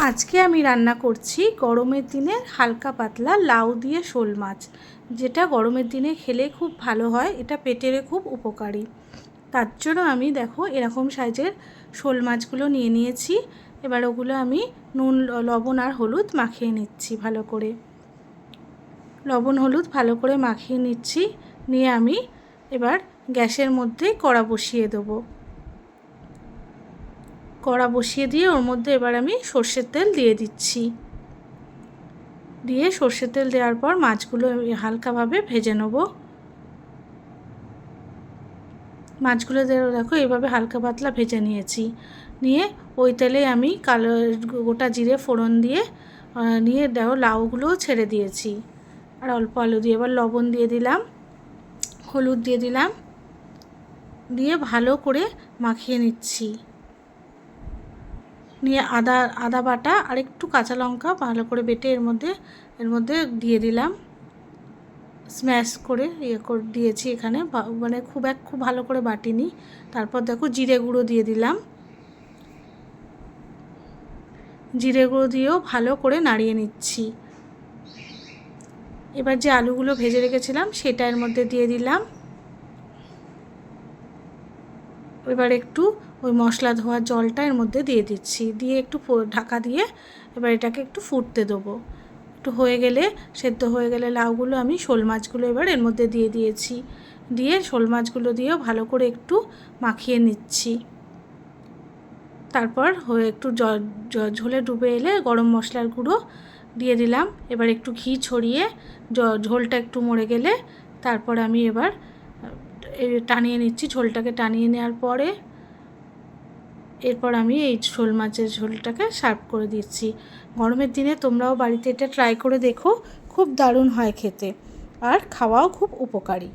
আজকে আমি রান্না করছি গরমের দিনে হালকা পাতলা লাউ দিয়ে শোল মাছ, যেটা গরমের দিনে খেলে খুব ভালো হয়। এটা পেটের খুব উপকারী। তার জন্য আমি দেখো এরকম সাইজের শোল মাছগুলো নিয়ে নিয়েছি। এবার ওগুলো আমি নুন লবণ আর হলুদ মাখিয়ে নিচ্ছি ভালো করে। লবণ হলুদ ভালো করে মাখিয়ে নিচ্ছি। নিয়ে আমি এবার গ্যাসের মধ্যে কড়া বসিয়ে দেবো। কড়া বসিয়ে দিয়ে ওর মধ্যে এবার আমি সর্ষের তেল দিয়ে দিচ্ছি। দিয়ে সর্ষের তেল দেওয়ার পর মাছগুলো হালকাভাবে ভেজে নেব। মাছগুলো দেখো এইভাবে হালকা পাতলা ভেজে নিয়েছি। নিয়ে ওই তেলে আমি কালো গোটা জিরে ফোড়ন দিয়ে দেখো লাউগুলোও ছেড়ে দিয়েছি। আর অল্প আলু দিয়ে এবার লবণ দিয়ে দিলাম, হলুদ দিয়ে দিলাম, দিয়ে ভালো করে মাখিয়ে নিচ্ছি। নিয়ে আদা বাটা আর একটু কাঁচা লঙ্কা ভালো করে বেটে এর মধ্যে দিয়ে দিলাম। স্ম্যাশ করে করে দিয়েছি এখানে, মানে খুব ভালো করে বাটিনি। তারপর দেখো জিরে গুঁড়ো দিয়ে দিলাম। জিরে গুঁড়ো দিয়েও ভালো করে নাড়িয়ে নিচ্ছি। এবার যে আলুগুলো ভেজে রেখেছিলাম সেটা এর মধ্যে দিয়ে দিলাম। এবার একটু ওই মশলা ধোয়ার জলটা এর মধ্যে দিয়ে দিচ্ছি। দিয়ে একটু ঢাকা দিয়ে এবার এটাকে একটু ফুটতে দেবো। একটু হয়ে গেলে, সেদ্ধ হয়ে গেলে লাউগুলো আমি শোল মাছগুলো এবার এর মধ্যে দিয়ে দিয়েছি। দিয়ে শোল মাছগুলো দিয়েও ভালো করে একটু মাখিয়ে নিচ্ছি। তারপর একটু ঝোলে ডুবে এলে গরম মশলার গুঁড়ো দিয়ে দিলাম। এবার একটু ঘি ছড়িয়ে ঝোলটা একটু মরে গেলে তারপর আমি এবার টানিয়ে নিচ্ছি। ঝোলটাকে টানিয়ে নেওয়ার পরে এরপর আমি এই শোল মাছের ঝোলটাকে সার্ভ করে দিচ্ছি। গরমের দিনে তোমরাও বাড়িতে এটা ট্রাই করে দেখো, খুব দারুণ হয় খেতে আর খাওয়াও খুব উপকারী।